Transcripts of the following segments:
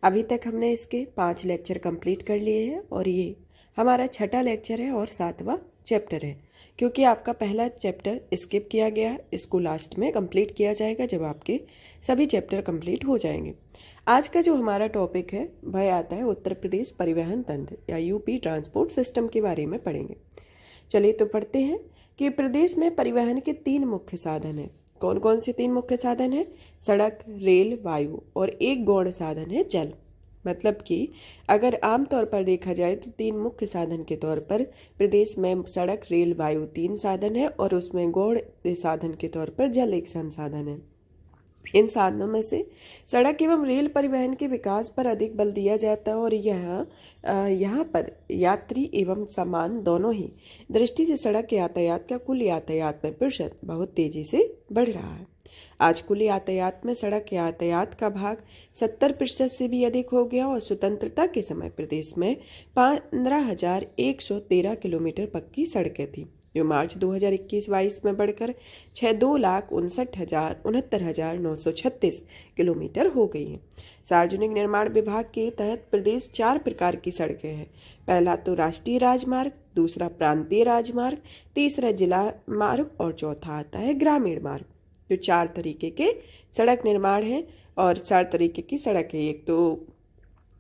अभी तक हमने इसके 5 लेक्चर कंप्लीट कर लिए हैं और ये हमारा छठा लेक्चर है और 7वां चैप्टर है। क्योंकि आपका पहला चैप्टर स्किप किया गया, इसको लास्ट में कंप्लीट किया जाएगा जब आपके सभी चैप्टर कंप्लीट हो जाएंगे। आज का जो हमारा टॉपिक है वह आता है उत्तर प्रदेश परिवहन तंत्र या यूपी ट्रांसपोर्ट सिस्टम के बारे में पढ़ेंगे। चलिए तो पढ़ते हैं कि प्रदेश में परिवहन के 3 मुख्य साधन हैं। कौन कौन से 3 मुख्य साधन हैं? सड़क, रेल, वायु और एक गौण साधन है जल। मतलब कि अगर आमतौर पर देखा जाए तो 3 मुख्य साधन के तौर पर प्रदेश में सड़क, रेल, वायु 3 साधन है और उसमें गौण साधन के तौर पर जल एक संसाधन है। इन साधनों में से सड़क एवं रेल परिवहन के विकास पर अधिक बल दिया जाता है और यहाँ पर यात्री एवं सामान दोनों ही दृष्टि से सड़क यातायात का कुल यातायात में प्रतिशत बहुत तेजी से बढ़ रहा है। आज कुल यातायात में सड़क यातायात का भाग 70% से भी अधिक हो गया और स्वतंत्रता के समय प्रदेश में 15,113 किलोमीटर पक्की सड़कें थी, जो मार्च 2021-22 में बढ़कर 2,69,936 किलोमीटर हो गई है। सार्वजनिक निर्माण विभाग के तहत प्रदेश 4 प्रकार की सड़कें हैं। पहला तो राष्ट्रीय राजमार्ग, दूसरा प्रांतीय राजमार्ग, तीसरा जिला मार्ग और चौथा आता है ग्रामीण मार्ग। जो 4 तरीके के सड़क निर्माण है और 4 तरीके की सड़क है, एक तो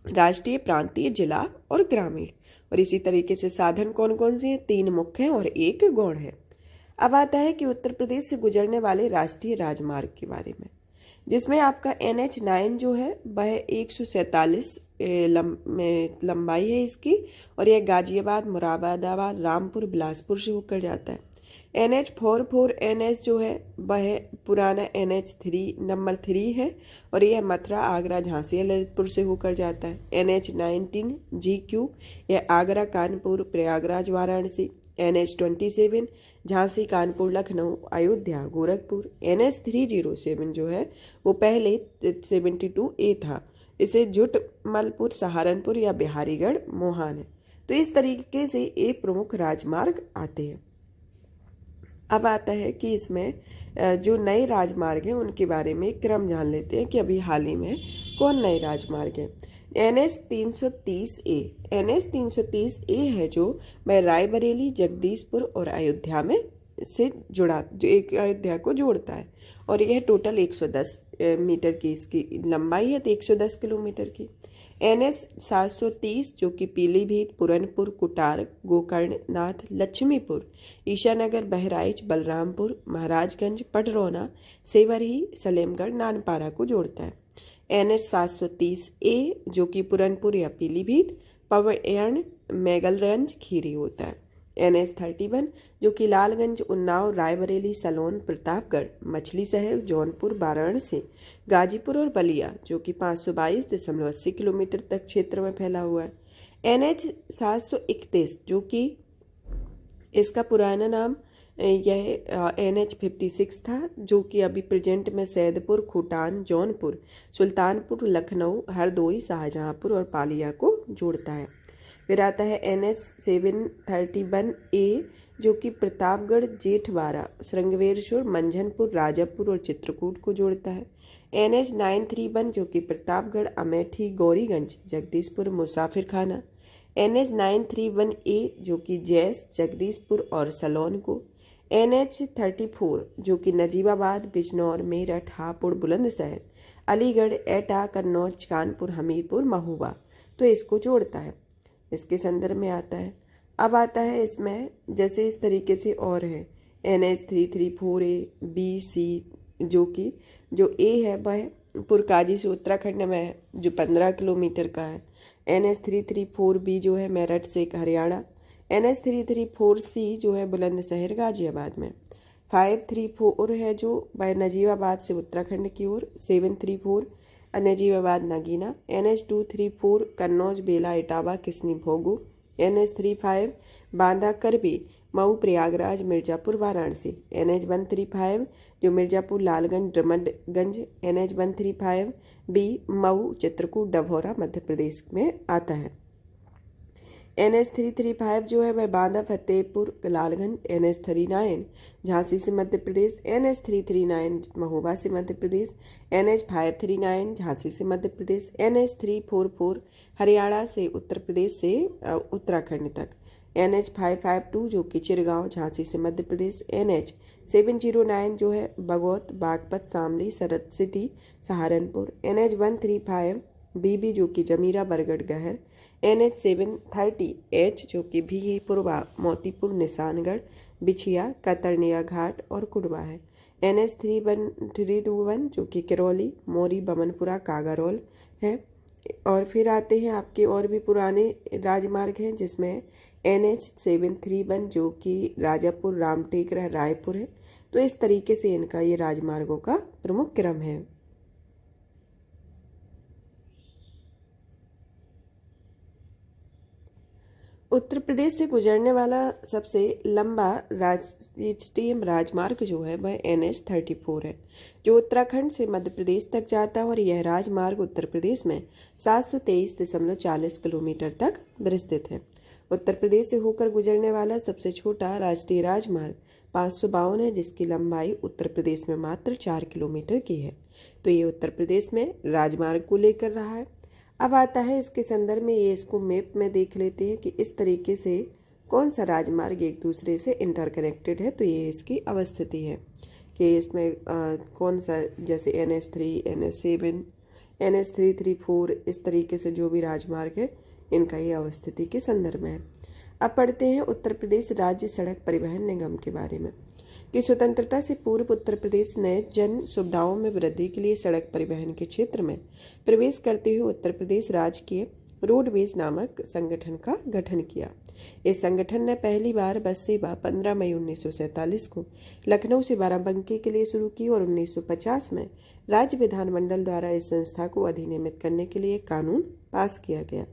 राष्ट्रीय, प्रांतीय, जिला और ग्रामीण। और इसी तरीके से साधन कौन कौन से हैं? 3 मुख्य हैं और एक गौण है। अब आता है कि उत्तर प्रदेश से गुजरने वाले राष्ट्रीय राजमार्ग के बारे में, जिसमें आपका NH9 जो है वह 147 लंबाई है इसकी और यह गाजियाबाद, मुरादाबाद, रामपुर, बिलासपुर से होकर जाता है। NH44 जो है वह पुराना NH3 नंबर 3 है और यह मथुरा, आगरा, झांसी, ललितपुर से होकर जाता है। NH19 GQ यह आगरा, कानपुर, प्रयागराज, वाराणसी। NH27 झांसी, कानपुर, लखनऊ, अयोध्या, गोरखपुर। NH307 जो है वो पहले 72A था, इसे जुटमलपुर, सहारनपुर या बिहारीगढ़, मोहान है। तो इस तरीके से ये प्रमुख राजमार्ग आते हैं। अब आता है कि इसमें जो नए राजमार्ग हैं उनके बारे में क्रम जान लेते हैं कि अभी हाल ही में कौन नए राजमार्ग हैं। NH330A है जो मैं रायबरेली, जगदीशपुर और अयोध्या में से जुड़ा, जो एक अयोध्या को जोड़ता है और यह टोटल 110 मीटर की इसकी लंबाई है, तो 110 किलोमीटर की। NH730 जो कि पीलीभीत, पुरनपुर, कुटार, गोकर्णनाथ, लक्ष्मीपुर, ईशानगर, बहराइच, बलरामपुर, महाराजगंज, पटरौना, सेवरही, सलेमगढ़, नानपारा को जोड़ता है। NH730A जो कि पुरनपुर या पीलीभीत, पवयण, मेगलगंज, खीरी होता है। NH31 जो कि लालगंज, उन्नाव, रायबरेली, सलोन, प्रतापगढ़, मछली शहर, जौनपुर, वाराणसी, गाजीपुर और बलिया जो कि 522.80 किलोमीटर तक क्षेत्र में फैला हुआ है। NH731 जो कि इसका पुराना नाम यह NH56 था, जो कि अभी प्रेजेंट में सैदपुर, खोटान, जौनपुर, सुल्तानपुर, लखनऊ, हरदोई, शाहजहांपुर और पालिया को जोड़ता है। फिर आता है NH731A जो कि प्रतापगढ़, जेठवाड़ा, श्रृंगवेरशोर, मंझनपुर, राजापुर और चित्रकूट को जोड़ता है। NH931 जो कि प्रतापगढ़, अमेठी, गौरीगंज, जगदीशपुर, मुसाफिरखाना। NH931A जो कि जैस, जगदीशपुर और सलोन को। NH34 जो कि नजीबाबाद, बिजनौर, मेरठ, हापुड़, बुलंदशहर, अलीगढ़, एटा, कन्नौज, कानपुर, हमीरपुर, महोबा तो इसको जोड़ता है, इसके संदर्भ में आता है। अब आता है इसमें जैसे इस तरीके से और है NH334A, B, C जो कि जो A है वह पुरकाजी से उत्तराखंड में है जो 15 किलोमीटर का है। NH334B जो है मेरठ से हरियाणा। NH334C जो है बुलंदशहर, गाजियाबाद में। 534 है जो वह नजीबाबाद से उत्तराखंड की ओर। 734 नजीबाबाद, नगीना। NH234 कन्नौज, बेला, इटावा, किसनी, भोगू। NH35 बांदा, करबी, मऊ, प्रयागराज, मिर्जापुर, वाराणसी। NH135 जो मिर्जापुर, लालगंज, ड्रमडगंज। NH135B मऊ, चित्रकूट, डभौरा मध्य प्रदेश में आता है। NH 335 जो है वह बांदा फतेहपुर लालगंज, NH 39 झांसी से मध्य प्रदेश, NH 339 महोबा से मध्य प्रदेश, NH 539 झांसी से मध्य प्रदेश, NH 344 हरियाणा से उत्तर प्रदेश से उत्तराखंड तक, NH 552 जो कि चिरगांव झांसी से मध्य प्रदेश, NH 709 जो है बगौत बागपत शामली सरत सिटी सहारनपुर, NH 135 BB जो कि जमीरा बरगढ़ गहर, NH 730H जो कि भीही पुरवा मोतीपुर निशानगढ़ बिछिया कतरनिया घाट और कुडवा है, NH 321 जो कि किरौली मोरी बमनपुरा कागारोल है। और फिर आते हैं आपके और भी पुराने राजमार्ग हैं, जिसमें NH 731 जो कि राजापुर रामटेकरा रायपुर है। तो इस तरीके से इनका ये राजमार्गों का प्रमुख क्रम है। उत्तर प्रदेश से गुजरने वाला सबसे लंबा राष्ट्रीय राजमार्ग जो है वह NH 34 है, जो उत्तराखंड से मध्य प्रदेश तक जाता है और यह राजमार्ग उत्तर प्रदेश में 723.40 किलोमीटर तक विस्तृत है। उत्तर प्रदेश से होकर गुजरने वाला सबसे छोटा राष्ट्रीय राजमार्ग 552 है, जिसकी लंबाई उत्तर प्रदेश में मात्र 4 किलोमीटर की है। तो ये उत्तर प्रदेश में राजमार्ग को लेकर रहा है। अब आता है इसके संदर्भ में, ये इसको मैप में देख लेते हैं कि इस तरीके से कौन सा राजमार्ग एक दूसरे से इंटरकनेक्टेड है। तो ये इसकी अवस्थिति है कि इसमें कौन सा, जैसे NH 3, NH 7, NH 334 इस तरीके से जो भी राजमार्ग है इनका ये अवस्थिति के संदर्भ में है। अब पढ़ते हैं उत्तर प्रदेश राज्य सड़क परिवहन निगम के बारे में कि स्वतंत्रता से पूर्व उत्तर प्रदेश ने जन सुविधाओं में वृद्धि के लिए सड़क परिवहन के क्षेत्र में प्रवेश करते हुए उत्तर प्रदेश राज्य के रोडवेज नामक संगठन का गठन किया। इस संगठन ने पहली बार बस सेवा 15 मई 1947 को लखनऊ से बाराबंकी के लिए शुरू की और 1950 में राज्य विधानमंडल द्वारा इस संस्था को अधिनियमित करने के लिए कानून पास किया गया,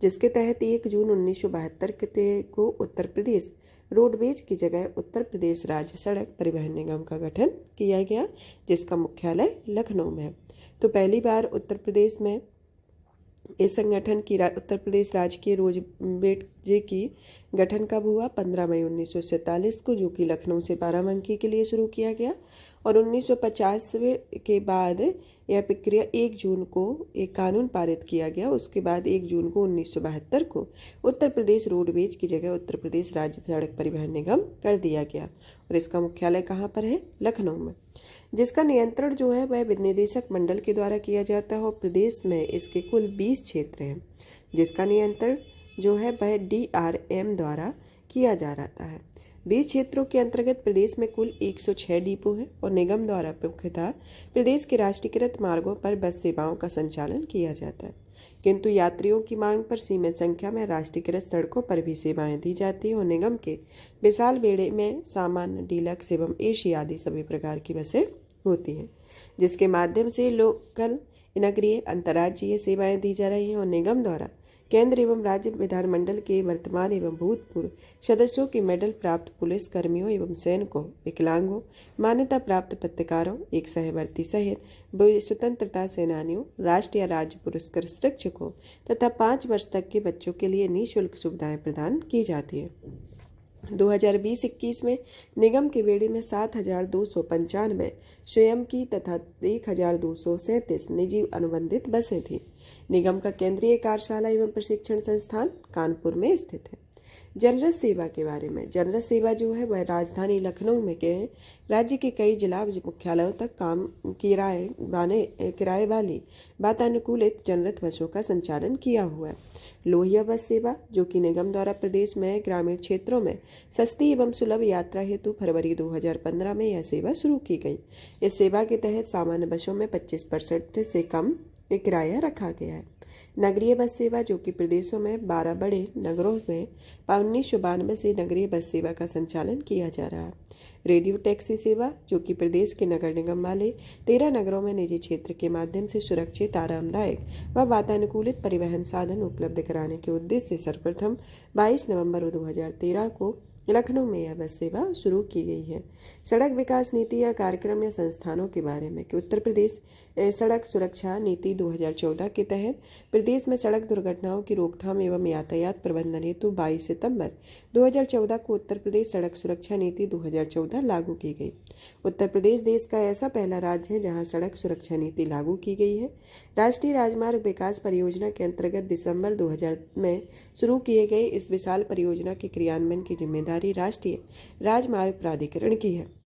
जिसके तहत 1 जून 1972 को उत्तर प्रदेश रोडवेज की जगह उत्तर प्रदेश राज्य सड़क परिवहन निगम का गठन किया गया, जिसका मुख्यालय लखनऊ में है। तो पहली बार उत्तर प्रदेश में इस संगठन की उत्तर प्रदेश राजकीय रोडवेज की गठन कब हुआ? 15 मई 1947 को, जो कि लखनऊ से बाराबंकी के लिए शुरू किया गया और 1950 के बाद यह प्रक्रिया 1 जून को एक कानून पारित किया गया। उसके बाद 1 जून को 1972 को उत्तर प्रदेश रोडवेज की जगह उत्तर प्रदेश राज्य सड़क परिवहन निगम कर दिया गया और इसका मुख्यालय कहाँ पर है? लखनऊ में, जिसका नियंत्रण जो है वह विनिदेशक मंडल के द्वारा किया जाता है और प्रदेश में इसके कुल 20 क्षेत्र हैं, जिसका नियंत्रण जो है वह DRM द्वारा किया जा रहा है। 20 क्षेत्रों के अंतर्गत प्रदेश में कुल 106 डिपो हैं और निगम द्वारा मुख्यतः प्रदेश के राष्ट्रीयकृत मार्गों पर बस सेवाओं का संचालन किया जाता है, किंतु यात्रियों की मांग पर सीमित संख्या में राष्ट्रीयकृत सड़कों पर भी सेवाएं दी जाती हैं और निगम के विशाल बेड़े में सामान्य, डीलक्स एवं एसी आदि सभी प्रकार की बसें होती हैं, जिसके माध्यम से लोकल, नगरीय, अंतर्राज्यीय सेवाएं दी जा रही हैं और निगम द्वारा केंद्र एवं राज्य विधानमंडल के वर्तमान एवं भूतपूर्व सदस्यों के मेडल प्राप्त पुलिस कर्मियों एवं सैनिकों, विकलांगों, मान्यता प्राप्त पत्रकारों, एक सहवर्ती सहित स्वतंत्रता सेनानियों, राष्ट्रीय राज्य पुरस्कृत शिक्षकों तथा 5 वर्ष तक के बच्चों के लिए निःशुल्क सुविधाएं प्रदान की जाती है। 2020-21 में निगम के बेड़े में 7,295 स्वयं की तथा 1,237 निजी अनुबंधित बसें थीं। निगम का केंद्रीय कार्यशाला एवं प्रशिक्षण संस्थान कानपुर में स्थित है। जनरल सेवा के बारे में, जनरल सेवा जो है वह राजधानी लखनऊ में के राज्य के कई जिला मुख्यालयों तक काम किराए वाली वातानुकूलित जनरल बसों का संचालन किया हुआ है। लोहिया बस सेवा, जो कि निगम द्वारा प्रदेश में ग्रामीण क्षेत्रों में सस्ती एवं सुलभ यात्रा हेतु फरवरी 2015 में यह सेवा शुरू की गई। इस सेवा के तहत सामान्य बसों में 25% से कम किराया रखा गया है। नगरीय बस सेवा, जो कि प्रदेशों में 12 बड़े नगरों में 1992 से नगरीय बस सेवा का संचालन किया जा रहा है। रेडियो टैक्सी सेवा, जो कि प्रदेश के नगर निगम वाले 13 नगरों में निजी क्षेत्र के माध्यम से सुरक्षित, आरामदायक व वातानुकूलित परिवहन साधन उपलब्ध कराने के उद्देश्य से सर्वप्रथम 22 नवंबर 2013 को लखनऊ में यह बस सेवा शुरू की गई है। सड़क विकास नीति या कार्यक्रम या संस्थानों के बारे में कि उत्तर प्रदेश सड़क सुरक्षा नीति 2014 के तहत प्रदेश में सड़क दुर्घटनाओं की रोकथाम एवं यातायात प्रबंधन हेतु 22 सितंबर 2014 को उत्तर प्रदेश सड़क सुरक्षा नीति 2014 लागू की गई। उत्तर प्रदेश देश का ऐसा पहला राज्य है जहां सड़क सुरक्षा नीति लागू की गई है। राष्ट्रीय राजमार्ग विकास परियोजना के अंतर्गत दिसंबर 2000 में शुरू किए गए इस विशाल परियोजना के क्रियान्वयन की जिम्मेदारी राष्ट्रीय राजमार्ग प्राधिकरण की है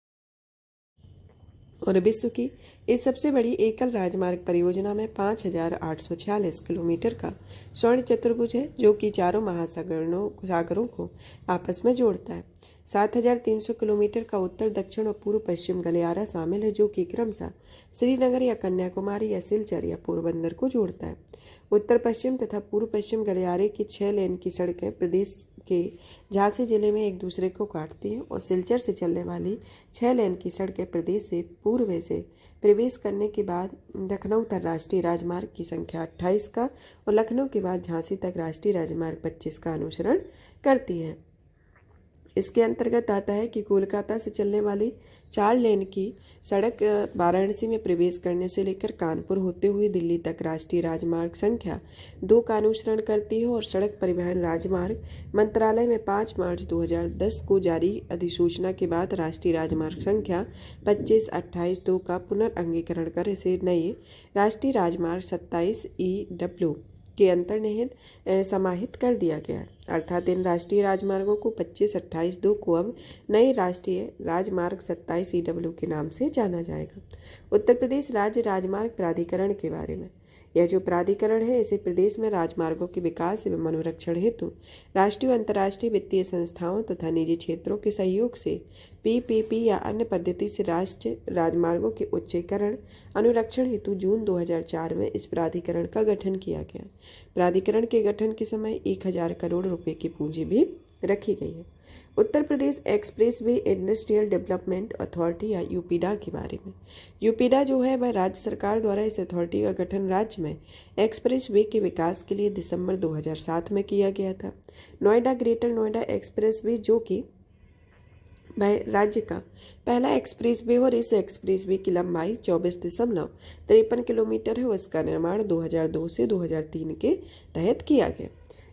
और विश्व की इस सबसे बड़ी एकल राजमार्ग परियोजना में 5,846 किलोमीटर का स्वर्ण चतुर्भुज है, जो कि चारों महासागरों को आपस में जोड़ता है। 7,300 किलोमीटर का उत्तर दक्षिण और पूर्व पश्चिम गलियारा शामिल है, जो कि क्रमशः श्रीनगर या कन्याकुमारी या सिलचर या पोरबंदर को जोड़ता है। उत्तर पश्चिम तथा पूर्व पश्चिम गलियारे की 6 लेन की सड़कें प्रदेश के झांसी जिले में एक दूसरे को काटती हैं और सिलचर से चलने वाली 6 लेन की सड़कें प्रदेश से पूर्व से प्रवेश करने के बाद लखनऊ तक राष्ट्रीय राजमार्ग की संख्या 28 का और लखनऊ के बाद झांसी तक राष्ट्रीय राजमार्ग 25 का अनुसरण करती हैं। इसके अंतर्गत आता है कि कोलकाता से चलने वाली 4 लेन की सड़क वाराणसी में प्रवेश करने से लेकर कानपुर होते हुए दिल्ली तक राष्ट्रीय राजमार्ग संख्या 2 का अनुसरण करती है और सड़क परिवहन राजमार्ग मंत्रालय में 5 मार्च 2010 को जारी अधिसूचना के बाद राष्ट्रीय राजमार्ग संख्या 25/28/2 का पुनर्अंगीकरण कर इसे नए राष्ट्रीय राजमार्ग 27 EW के अंतर्निहित समाहित कर दिया गया, अर्थात इन राष्ट्रीय राजमार्गों को 25/28/2 को अब नए राष्ट्रीय राजमार्ग 27 EW के नाम से जाना जाएगा। उत्तर प्रदेश राज्य राजमार्ग प्राधिकरण के बारे में, यह जो प्राधिकरण है इसे प्रदेश में राजमार्गों के विकास एवं अनुरक्षण हेतु राष्ट्रीय और अंतर्राष्ट्रीय वित्तीय संस्थाओं तथा निजी क्षेत्रों के सहयोग से PPP या अन्य पद्धति से राष्ट्रीय राजमार्गों के उच्चीकरण अनुरक्षण हेतु जून 2004 में इस प्राधिकरण का गठन किया गया। प्राधिकरण के गठन के समय 1,000 करोड़ रुपए की पूंजी भी रखी गई है। Uttar Pradesh expressway industrial development authority या यूपीडा के बारे में, यूपीडा जो है वह राज्य सरकार द्वारा इस अथॉरिटी का गठन राज्य में एक्सप्रेसवे के विकास के लिए दिसंबर 2007 में किया गया था। नोएडा ग्रेटर नोएडा एक्सप्रेसवे जो कि वह राज्य का पहला एक्सप्रेसवे और इस एक्सप्रेसवे की लंबाई 24.53 किलोमीटर है और इसका निर्माण 2002 से 2003 के तहत किया गया।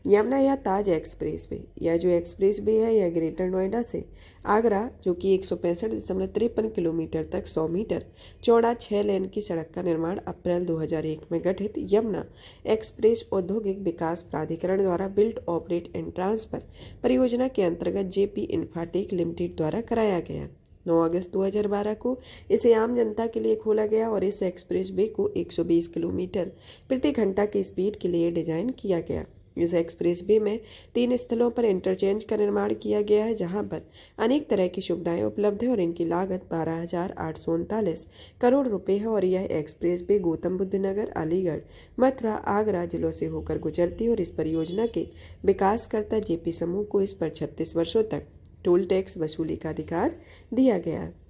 यमुना या ताज एक्सप्रेसवे, यह जो एक्सप्रेसवे है यह ग्रेटर नोएडा से आगरा जो कि 165.53 किलोमीटर तक 100 मीटर चौड़ा 6 लेन की सड़क का निर्माण अप्रैल 2001 में गठित यमुना एक्सप्रेस औद्योगिक विकास प्राधिकरण द्वारा बिल्ड ऑपरेट एंड ट्रांसफर परियोजना के अंतर्गत JP इन्फ्राटेक लिमिटेड द्वारा कराया गया। 9 अगस्त 2012 को इसे आम जनता के लिए खोला गया और इस एक्सप्रेसवे को 120 किलोमीटर प्रति घंटा की स्पीड के लिए डिजाइन किया गया। इस एक्सप्रेसवे में 3 स्थलों पर इंटरचेंज का निर्माण किया गया है, जहां पर अनेक तरह की सुविधाएं उपलब्ध है और इनकी लागत 12,839 करोड़ रुपए है और यह एक्सप्रेसवे गौतम बुद्ध नगर, अलीगढ़, मथुरा, आगरा जिलों से होकर गुजरती है और इस परियोजना के विकासकर्ता JP समूह को इस पर 36 वर्षों तक टोल टैक्स वसूली का अधिकार दिया गया है।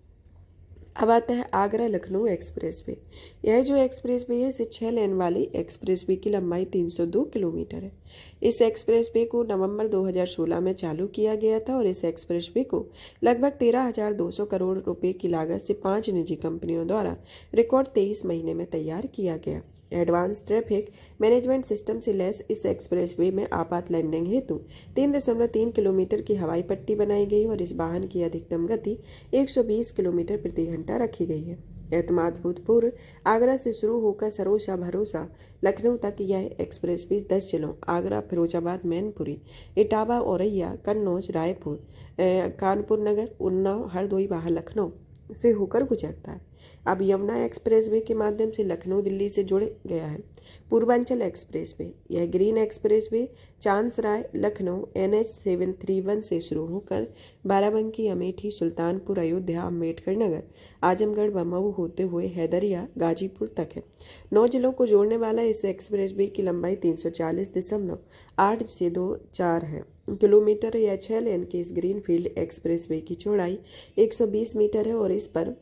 अब आता है आगरा लखनऊ एक्सप्रेसवे। यह जो एक्सप्रेसवे है इसे 6 लेन वाली एक्सप्रेसवे की लंबाई 302 किलोमीटर है। इस एक्सप्रेसवे को नवंबर 2016 में चालू किया गया था और इस एक्सप्रेसवे को लगभग 13,200 करोड़ रुपए की लागत से 5 निजी कंपनियों द्वारा रिकॉर्ड 23 महीने में तैयार किया गया। एडवांस ट्रैफिक मैनेजमेंट सिस्टम से लैस इस एक्सप्रेसवे में आपात लैंडिंग हेतु 3.3 किलोमीटर की हवाई पट्टी बनाई गई और इस वाहन की अधिकतम गति 120 किलोमीटर प्रति घंटा रखी गई है। एतमादपुर आगरा से शुरू होकर सरोसा भरोसा लखनऊ तक यह एक्सप्रेसवे 10 जिलों आगरा, फिरोजाबाद, मैनपुरी, इटावा, औरैया, कन्नौज, रायपुर, कानपुर नगर, उन्नाव, हरदोई, लखनऊ से होकर गुजरता है। अब यमुना एक्सप्रेसवे के माध्यम से लखनऊ दिल्ली से जुड़ गया है। पूर्वांचल एक्सप्रेसवे, यह ग्रीन एक्सप्रेसवे चांसराय लखनऊ NH 731 से शुरू होकर बाराबंकी, अमेठी, सुल्तानपुर, अयोध्या, अम्बेडकर नगर, आजमगढ़ व मऊ होते हुए हैदरिया, गाजीपुर तक है। 9 जिलों को जोड़ने वाला इस एक्सप्रेसवे की लंबाई 340.824 है किलोमीटर। यह 6 लेन के इस ग्रीनफील्ड एक्सप्रेसवे की चौड़ाई 120 मीटर है और इस पर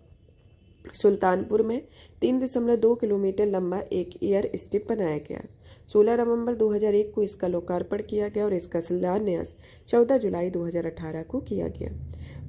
सुल्तानपुर में 3.2 किलोमीटर लंबा एक एयर स्ट्रिप बनाया गया। 16 नवंबर 2001 को इसका लोकार्पण किया गया और इसका शिलान्यास 14 जुलाई 2018 को किया गया।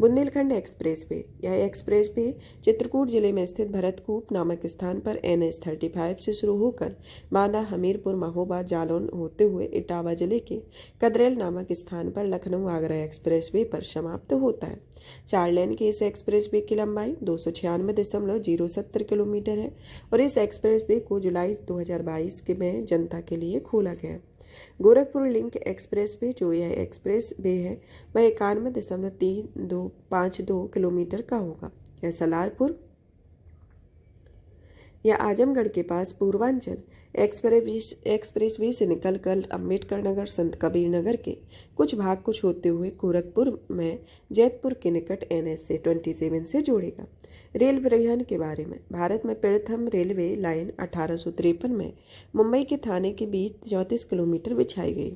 बुंदेलखंड एक्सप्रेसवे। यह एक्सप्रेसवे चित्रकूट जिले में स्थित भरतकूप नामक स्थान पर NH-35 से शुरू होकर बांदा, हमीरपुर, महोबा, जालौन होते हुए इटावा जिले के कदरेल नामक स्थान पर लखनऊ आगरा एक्सप्रेसवे पर समाप्त होता है। 4 लेन के इस एक्सप्रेसवे की लंबाई 296.070 किलोमीटर है और इस एक्सप्रेसवे को जुलाई 2022 में जनता के लिए खोला गया। गोरखपुर लिंक एक्सप्रेसवे, जो यह एक्सप्रेसवे है, वह 91.3252 किलोमीटर का होगा। यह सलारपुर या आजमगढ़ के पास पूर्वांचल एक्सप्रेसवे से निकलकर अम्बेडकर नगर, संत कबीर नगर के कुछ भाग को छोड़ते हुए गोरखपुर में जैतपुर के निकट NH-27 से जोड़ेगा। रेल परिवहन के बारे में। भारत में प्रथम रेलवे लाइन 1853 में मुंबई के थाने के बीच 34 किलोमीटर बिछाई गई।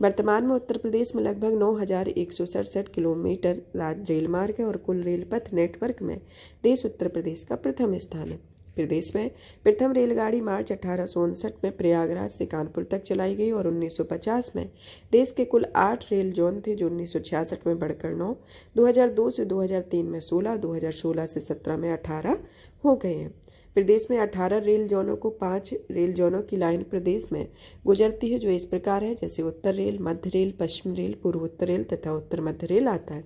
वर्तमान में उत्तर प्रदेश में लगभग 9,167 किलोमीटर रेल मार्ग है और कुल रेल पथ नेटवर्क में देश उत्तर प्रदेश का प्रथम स्थान है। प्रदेश में प्रथम रेलगाड़ी मार्च 1859 में प्रयागराज से कानपुर तक चलाई गई और 1950 में देश के कुल 8 रेल जोन थे, जो 1966 में बढ़कर 9, 2002 से 2003 में 16, 2016 से 17 में 18 हो गए हैं। प्रदेश में 18 रेल जोनों को 5 रेल जोनों की लाइन प्रदेश में गुजरती है, जो इस प्रकार है जैसे उत्तर रेल, मध्य रेल, पश्चिम रेल, पूर्व उत्तर रेल तथा उत्तर मध्य रेल आता है।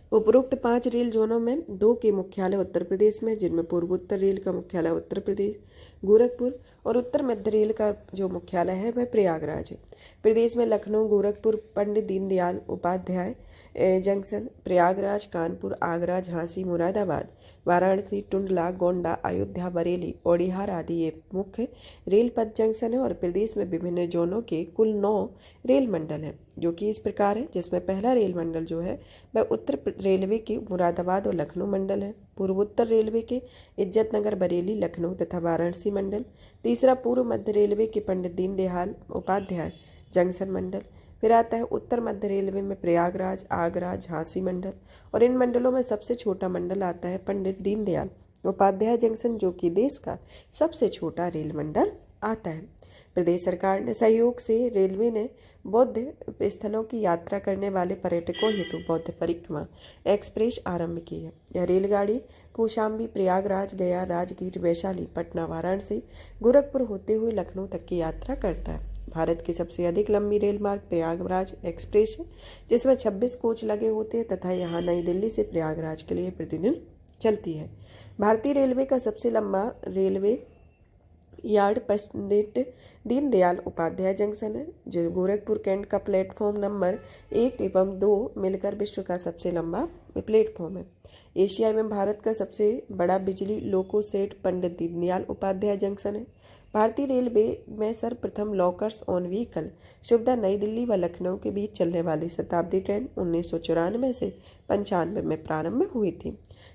उपरोक्त 5 रेल जोनों में 2 के मुख्यालय उत्तर प्रदेश में, जिनमें पूर्व उत्तर रेल का मुख्यालय उत्तर प्रदेश गोरखपुर और उत्तर मध्य रेल का जो मुख्यालय है वह प्रयागराज है। प्रदेश में लखनऊ, गोरखपुर, पंडित दीनदयाल उपाध्याय जंक्शन, प्रयागराज, कानपुर, आगरा, झांसी, मुरादाबाद, वाराणसी, टुंडला, गोंडा, अयोध्या, बरेली, ओडिहार आदि ये मुख्य रेल पथ जंक्शन है और प्रदेश में विभिन्न जोनों के कुल 9 रेल मंडल हैं, जो कि इस प्रकार है, जिसमें पहला रेल मंडल जो है वह उत्तर रेलवे के मुरादाबाद और लखनऊ मंडल है। पूर्व उत्तर रेलवे के इज्जतनगर, बरेली, लखनऊ तथा वाराणसी मंडल। तीसरा पूर्व मध्य रेलवे के पंडित दीनदयाल उपाध्याय जंक्शन मंडल। फिर आता है उत्तर मध्य रेलवे में प्रयागराज, आगरा, झांसी मंडल और इन मंडलों में सबसे छोटा मंडल आता है पंडित दीनदयाल उपाध्याय जंक्शन, जो कि देश का सबसे छोटा रेल मंडल आता है। प्रदेश सरकार ने सहयोग से रेलवे ने बौद्ध स्थलों की यात्रा करने वाले पर्यटकों हेतु बौद्ध परिक्रमा एक्सप्रेस आरंभ की है। यह रेलगाड़ी कौशाम्बी, प्रयागराज, गया, राजगीर, वैशाली, पटना, वाराणसी, गोरखपुर होते हुए लखनऊ तक की यात्रा करता है। भारत की सबसे अधिक लंबी रेल मार्ग प्रयागराज एक्सप्रेस है, जिसमें 26 कोच लगे होते हैं तथा यहाँ नई दिल्ली से प्रयागराज के लिए प्रतिदिन चलती है। भारतीय रेलवे का सबसे लंबा railway yard Pandit Deendayal Upadhyay junction है, जो गोरखपुर कैंट का प्लेटफॉर्म नंबर 1 एवं 2 मिलकर विश्व का सबसे लंबा प्लेटफॉर्म है। एशिया में भारत का सबसे बड़ा बिजली लोको सेट पंडित दीनदयाल उपाध्याय जंक्शन है। भारतीय रेलवे में सर्वप्रथम लॉकर्स ऑन व्हीकल सुविधा नई दिल्ली व लखनऊ के बीच चलने वाली शताब्दी ट्रेन 1994 से 95 में प्रारंभ हुई थी।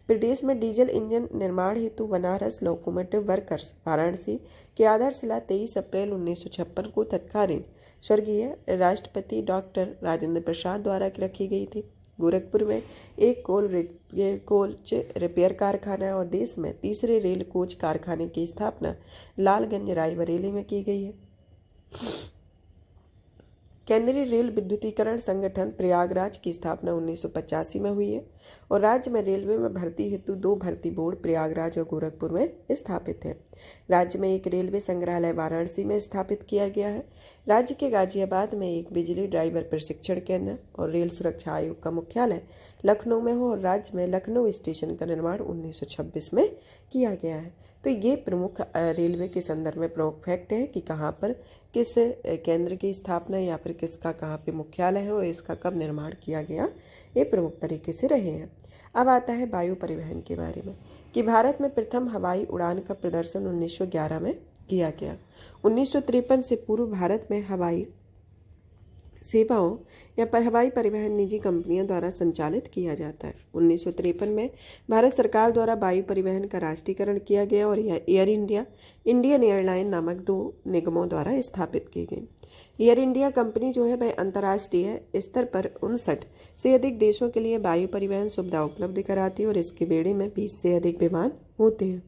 प्रदेश में डीजल इंजन निर्माण हेतु बनारस लोकोमोटिव वर्कर्स वाराणसी की आधारशिला 23 अप्रैल 1956 को तत्कालीन स्वर्गीय राष्ट्रपति डॉक्टर राजेंद्र प्रसाद द्वारा रखी गई थी। गोरखपुर में एक कोच रिपेयर कारखाना और देश में तीसरे रेल कोच कारखाने की स्थापना लालगंज रायबरेली में की गई है। केंद्रीय रेल विद्युतीकरण संगठन प्रयागराज की स्थापना 1985 में हुई है और राज्य में रेलवे में भर्ती हेतु 2 भर्ती बोर्ड प्रयागराज और गोरखपुर में स्थापित है। राज्य में एक रेलवे संग्रहालय वाराणसी में स्थापित किया गया है। राज्य के गाजियाबाद में एक बिजली ड्राइवर प्रशिक्षण केंद्र और रेल सुरक्षा आयोग का मुख्यालय लखनऊ में हो और राज्य में लखनऊ स्टेशन का निर्माण 1926 में किया गया है। तो ये प्रमुख रेलवे के संदर्भ में प्रमुख फैक्ट है कि कहाँ पर किस केंद्र की स्थापना या फिर किसका कहाँ पे मुख्यालय है और इसका कब निर्माण किया गया, ये प्रमुख तरीके से रहे हैं। अब आता है वायु परिवहन के बारे में कि भारत में प्रथम हवाई उड़ान का प्रदर्शन 1911 में किया गया। 1953 से पूर्व भारत में हवाई सेवाओं या पर हवाई परिवहन निजी कंपनियों द्वारा संचालित किया जाता है। 1953 में भारत सरकार द्वारा वायु परिवहन का राष्ट्रीयकरण किया गया और यह एयर इंडिया, इंडियन एयरलाइन नामक 2 निगमों द्वारा स्थापित की गई। एयर इंडिया कंपनी जो है वह अंतर्राष्ट्रीय स्तर पर 59 से अधिक देशों के लिए वायु परिवहन सुविधा उपलब्ध कराती है और इसके बेड़े में 20 से अधिक विमान होते हैं।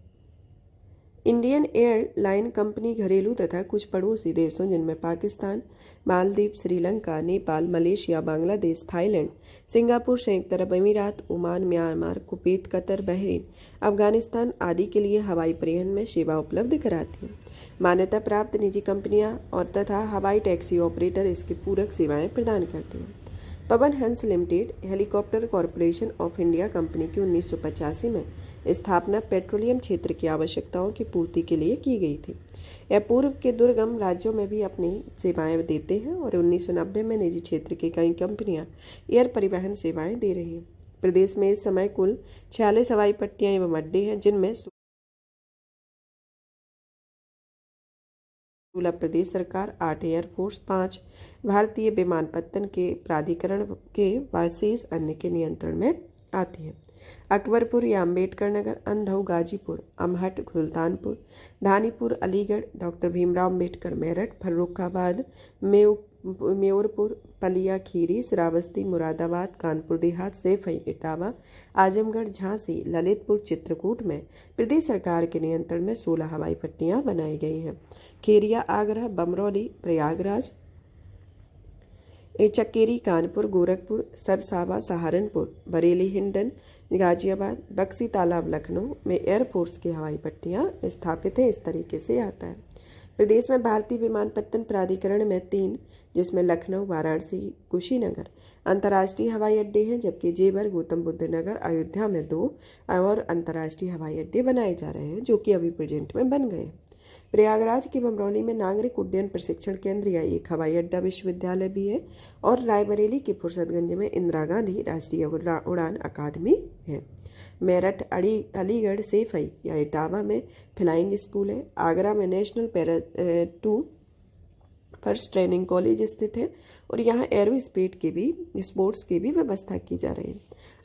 इंडियन एयरलाइन कंपनी घरेलू तथा कुछ पड़ोसी देशों जिनमें Pakistan, Maldives, Sri Lanka, Nepal, Malaysia, Bangladesh, Thailand, Singapore, संयुक्त अरब अमीरात, Oman, Myanmar, Kuwait, Qatar, Bahrain, Afghanistan आदि के लिए हवाई परिवहन में सेवा उपलब्ध कराती हैं। मान्यता प्राप्त निजी कंपनियां और तथा हवाई टैक्सी ऑपरेटर इसकी पूरक सेवाएं प्रदान करते हैं। Pawan Hans limited helicopter corporation of India company की 1985 में स्थापना पेट्रोलियम क्षेत्र की आवश्यकताओं की पूर्ति के लिए की गई थी। यह पूर्व के दुर्गम राज्यों में भी अपनी सेवाएं देते हैं और 1990 में निजी क्षेत्र की कई कंपनियां एयर परिवहन सेवाएं दे रही हैं। प्रदेश में इस समय कुल 46 हवाई पट्टियां एवं अड्डे हैं, जिनमें 16 प्रदेश सरकार, 8 एयरफोर्स, 5 भारतीय विमानपत्तन के प्राधिकरण के शेष अन्य के नियंत्रण में आती है। अकबरपुर या अम्बेडकर नगर, अंधऊ, गाजीपुर, अमहट, सुल्तानपुर, धानीपुर, अलीगढ़, डॉक्टर भीमराव अम्बेडकर मेरठ, फर्रुखाबाद, मेयरपुर, पलिया, खीरी, श्रावस्ती, मुरादाबाद, कानपुर देहात, सैफई, इटावा, आजमगढ़, झांसी, ललितपुर, चित्रकूट में प्रदेश सरकार के नियंत्रण में 16 हवाई पट्टियां बनाई गई हैं। खेरिया, आगरा, बमरौली, प्रयागराज, चक्केरी, कानपुर, गोरखपुर, सरसावा, सहारनपुर, बरेली, हिंडन, गाजियाबाद, बक्सी तालाब, लखनऊ में एयरफोर्स की हवाई पट्टियां स्थापित है। इस तरीके से आता है। प्रदेश में भारतीय विमानपत्तन प्राधिकरण में 3, जिसमें लखनऊ, वाराणसी, कुशीनगर अंतर्राष्ट्रीय हवाई अड्डे हैं, जबकि जेवर, गौतम बुद्ध नगर, अयोध्या में 2 और अंतर्राष्ट्रीय हवाई अड्डे बनाए जा रहे हैं, जो कि अभी प्रेजेंट में बन गए। प्रयागराज की बमरौली में नागरिक उड्डयन प्रशिक्षण केंद्र या एक हवाई अड्डा विश्वविद्यालय भी है और रायबरेली के फुर्सतगंज में इंदिरा गांधी राष्ट्रीय उड़ान अकादमी है। मेरठ, अलीगढ़, सैफई या इटावा में फ्लाइंग स्कूल है। आगरा में national para first training college स्थित है और यहाँ एरो स्पोर्ट्स की भी व्यवस्था की जा रही है।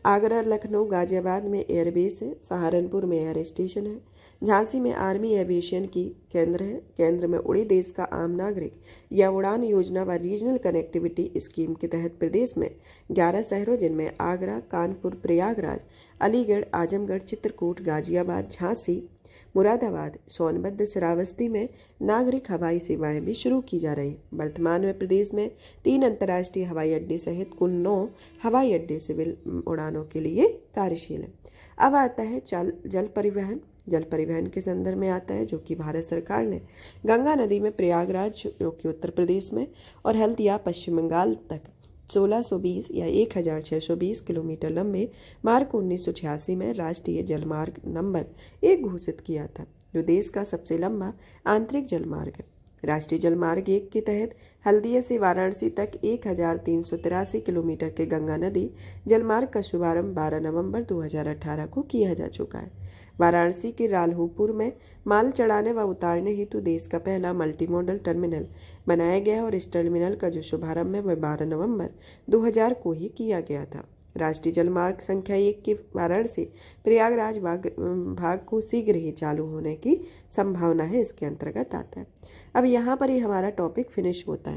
आगरा, लखनऊ, गाजियाबाद में एयरबेस है। सहारनपुर में एयर स्टेशन है। झांसी में आर्मी एविएशन की केंद्र है। केंद्र में उड़ी देश का आम नागरिक या उड़ान योजना व रीजनल कनेक्टिविटी स्कीम के तहत प्रदेश में 11 शहरों, जिनमें आगरा, कानपुर, प्रयागराज, अलीगढ़, आजमगढ़, चित्रकूट, गाजियाबाद, झांसी, मुरादाबाद, सोनभद्र, श्रावस्ती में नागरिक हवाई सेवाएं भी शुरू की जा रही। वर्तमान में प्रदेश में 3 अंतर्राष्ट्रीय हवाई अड्डे सहित कुल 9 हवाई अड्डे सिविल उड़ानों के लिए कार्यशील है। अब आता है जल परिवहन। जल परिवहन के संदर्भ में आता है, जो कि भारत सरकार ने गंगा नदी में प्रयागराज, जो कि उत्तर प्रदेश में, और हल्दिया, पश्चिम बंगाल तक 1620 या 1620 किलोमीटर लंबे मार्ग को 1986 में राष्ट्रीय जलमार्ग नंबर 1 घोषित किया था, जो देश का सबसे लंबा आंतरिक जलमार्ग है। राष्ट्रीय जलमार्ग 1 के तहत हल्दिया से वाराणसी तक 1383 किलोमीटर के गंगा नदी जलमार्ग का शुभारंभ 12 नवंबर 2018 को किया जा चुका है। वाराणसी के राल्हुपुर में माल चढ़ाने व उतारने हेतु देश का पहला मल्टी मॉडल टर्मिनल बनाया गया और इस टर्मिनल का जो शुभारंभ है वह 12 नवंबर 2000 को ही किया गया था। राष्ट्रीय जलमार्ग संख्या 1 के वाराणसी प्रयागराज भाग को शीघ्र ही चालू होने की संभावना है, इसके अंतर्गत आता है। अब यहाँ पर ही हमारा टॉपिक फिनिश होता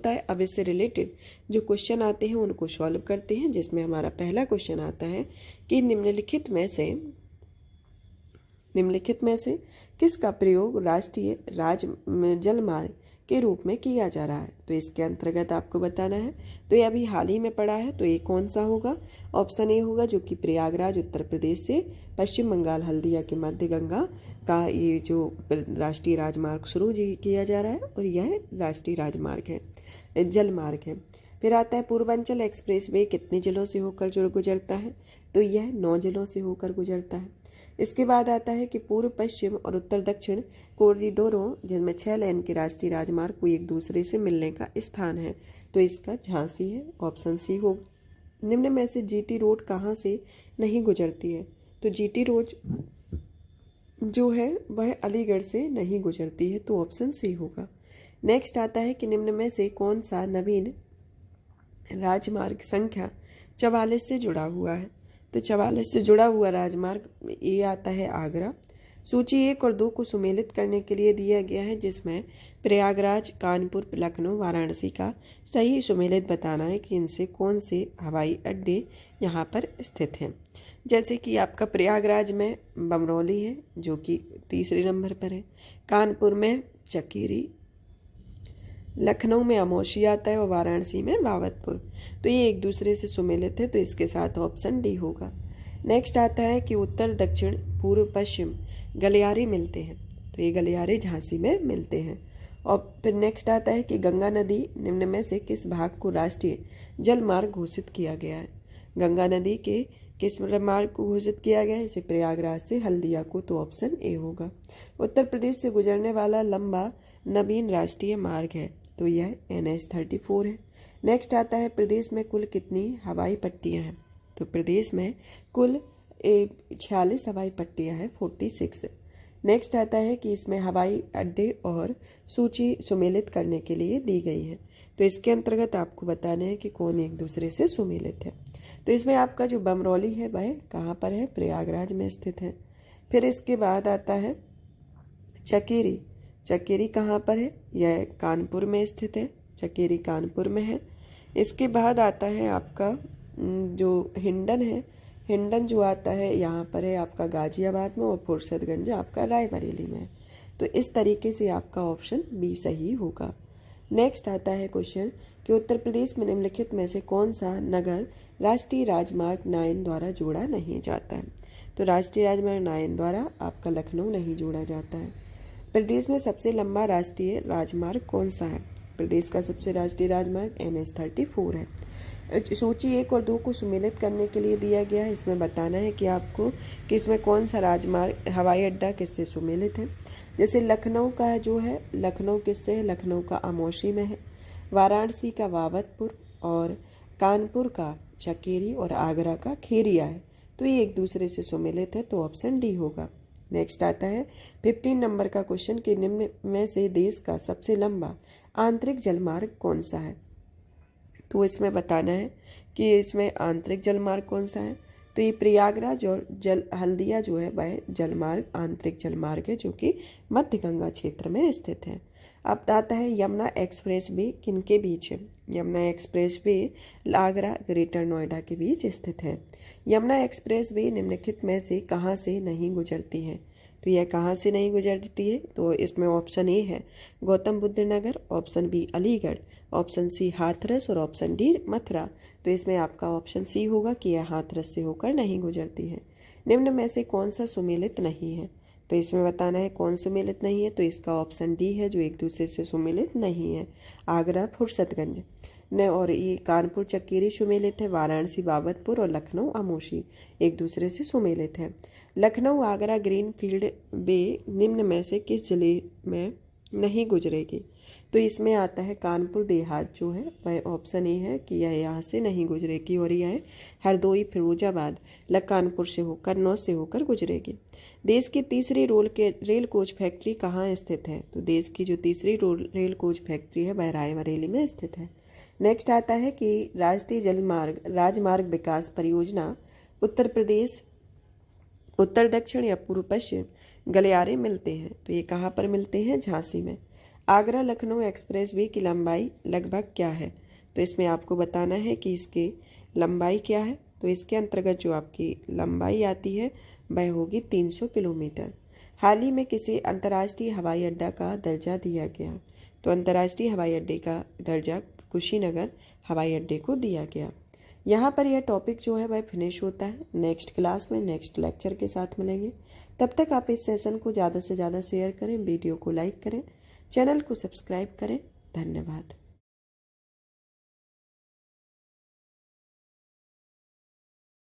है। अब इससे रिलेटेड जो क्वेश्चन आते हैं उनको सॉल्व करते हैं, जिसमें हमारा पहला क्वेश्चन आता है कि निम्नलिखित में से किसका प्रयोग राष्ट्रीय जलमार्ग के रूप में किया जा रहा है। तो इसके अंतर्गत आपको बताना है। तो ये अभी हाल ही में पड़ा है, तो ये कौन सा होगा? ऑप्शन ए होगा, जो कि प्रयागराज उत्तर प्रदेश से पश्चिम बंगाल हल्दिया के मध्य गंगा का ये जो राष्ट्रीय राजमार्ग शुरू किया जा रहा है और यह राष्ट्रीय राजमार्ग है, जलमार्ग है। फिर आता है पूर्वांचल एक्सप्रेस वे कितने जिलों से होकर गुजरता है? तो यह 9 जिलों से होकर गुजरता है। इसके बाद आता है कि पूर्व पश्चिम और उत्तर दक्षिण कॉरिडोरों, जिनमें 6 लेन के राष्ट्रीय राजमार्ग को एक दूसरे से मिलने का स्थान है। तो इसका झांसी है, ऑप्शन सी होगा। निम्न में से जीटी रोड कहाँ से नहीं गुजरती है? तो जीटी रोड जो है वह अलीगढ़ से नहीं गुजरती है, तो ऑप्शन सी होगा। नेक्स्ट आता है कि निम्न में से कौन सा नवीन राजमार्ग संख्या 44 से जुड़ा हुआ है? तो 44 से जुड़ा हुआ राजमार्ग ये आता है आगरा। सूची 1 और 2 को सुमेलित करने के लिए दिया गया है, जिसमें प्रयागराज, कानपुर, लखनऊ, वाराणसी का सही सुमेलित बताना है कि इनसे कौन से हवाई अड्डे यहाँ पर स्थित हैं। जैसे कि आपका प्रयागराज में बमरौली है जो कि तीसरे नंबर पर है, कानपुर में चकेरी, लखनऊ में अमोशी आता है और वाराणसी में बाबतपुर। तो ये एक दूसरे से सुमेलित है, तो इसके साथ ऑप्शन डी होगा। नेक्स्ट आता है कि उत्तर दक्षिण पूर्व पश्चिम गलियारे मिलते हैं, तो ये गलियारे झांसी में मिलते हैं। और फिर नेक्स्ट आता है कि गंगा नदी निम्न में से किस भाग को राष्ट्रीय जल मार्ग घोषित किया गया है। गंगा नदी के किस मार्ग को घोषित किया गया है, इसे प्रयागराज से हल्दिया को, तो ऑप्शन ए होगा। उत्तर प्रदेश से गुजरने वाला लंबा नवीन राष्ट्रीय मार्ग है, तो यह NH-34 है। नेक्स्ट आता है प्रदेश में कुल कितनी हवाई पट्टियां हैं, तो प्रदेश में कुल 46 हवाई पट्टियां हैं, 46। नेक्स्ट आता है कि इसमें हवाई अड्डे और सूची सुमेलित करने के लिए दी गई है, तो इसके अंतर्गत आपको बताना है कि कौन एक दूसरे से सुमेलित है। तो इसमें आपका जो बमरौली है वह कहाँ पर है, प्रयागराज में स्थित है। फिर इसके बाद आता है चकेरी। चकेरी कहाँ पर है, यह कानपुर में स्थित है, चकेरी कानपुर में है। इसके बाद आता है आपका जो हिंडन है, हिंडन जो आता है यहाँ पर है आपका गाजियाबाद में, और फुर्सतगंज आपका रायबरेली में। तो इस तरीके से आपका ऑप्शन बी सही होगा। नेक्स्ट आता है क्वेश्चन कि उत्तर प्रदेश में निम्नलिखित में से कौन सा नगर राष्ट्रीय राजमार्ग 9 द्वारा जोड़ा नहीं जाता है। तो राष्ट्रीय राजमार्ग 9 द्वारा आपका लखनऊ नहीं जोड़ा जाता है। प्रदेश में सबसे लंबा राष्ट्रीय राजमार्ग कौन सा है, प्रदेश का सबसे राष्ट्रीय राजमार्ग NH-34 है। सूची 1 और 2 को सुमेलित करने के लिए दिया गया है, इसमें बताना है कि आपको कि इसमें कौन सा राजमार्ग हवाई अड्डा किससे सुमेलित है। जैसे लखनऊ का जो है, लखनऊ किससे है, लखनऊ का अमोशी में है, वाराणसी का बाबतपुर, और कानपुर का चकेरी, और आगरा का खेरिया है। तो ये एक दूसरे से सुमेलित है, तो ऑप्शन डी होगा। नेक्स्ट आता है 15 नंबर का क्वेश्चन कि निम्न में से देश का सबसे लंबा आंतरिक जलमार्ग कौन सा है। तो इसमें बताना है कि इसमें आंतरिक जलमार्ग कौन सा है। तो ये प्रयागराज और हल्दिया जो है वह जलमार्ग आंतरिक जलमार्ग है, जो कि मध्य गंगा क्षेत्र में स्थित है। अब आता है यमुना एक्सप्रेस वे किनके बीच है। Yamuna express way Agra greater Noida के बीच स्थित है। यमुना एक्सप्रेस वे निम्नलिखित में से कहाँ से नहीं गुजरती है। तो यह कहाँ से नहीं गुजरती है, तो इसमें ऑप्शन ए है Gautam Buddh Nagar, option B Aligarh, option C Hathras, और ऑप्शन डी मथुरा। तो इसमें आपका ऑप्शन सी होगा कि यह हाथरस से होकर नहीं गुजरती है। निम्न में से कौन सा सुमेलित नहीं है, तो इसमें बताना है कौन सुमेलित नहीं है। तो इसका ऑप्शन डी है जो एक दूसरे से सुमेलित नहीं है, आगरा फुर्सतगंज ने, और ये कानपुर चकेरी सुमेलित है, वाराणसी बाबतपुर और लखनऊ अमोशी एक दूसरे से सुमेलित है। लखनऊ आगरा ग्रीन फील्ड वे निम्न में से किस जिले में नहीं गुजरेगी। तो इसमें आता है कानपुर देहात जो है वह ऑप्शन ए है कि यह यहाँ से नहीं गुजरेगी, और यह हरदोई फिरोजाबाद कानपुर से होकर कन्नौज से होकर गुजरेगी। देश की तीसरी रेल कोच फैक्ट्री कहाँ स्थित है। तो देश की जो तीसरी रेल कोच फैक्ट्री है वह रायबरेली में स्थित है। नेक्स्ट आता है कि राष्ट्रीय राजमार्ग विकास परियोजना उत्तर प्रदेश उत्तर दक्षिण या पूर्व पश्चिम गलियारे मिलते हैं, तो ये कहाँ पर मिलते हैं, झांसी में। आगरा लखनऊ एक्सप्रेस वे की लंबाई लगभग क्या है। तो इसमें आपको बताना है कि इसकी लंबाई क्या है। तो इसके अंतर्गत जो आपकी लंबाई आती है वह होगी 300 किलोमीटर। हाल ही में किसी अंतर्राष्ट्रीय हवाई अड्डा का दर्जा दिया गया। तो अंतर्राष्ट्रीय हवाई अड्डे का दर्जा कुशीनगर हवाई अड्डे को दिया गया। यहाँ पर यह टॉपिक जो है वह फिनिश होता है। नेक्स्ट क्लास में नेक्स्ट लेक्चर के साथ मिलेंगे। तब तक आप इस सेशन को ज़्यादा से ज़्यादा शेयर करें, वीडियो को लाइक करें, चैनल को सब्सक्राइब करें। धन्यवाद।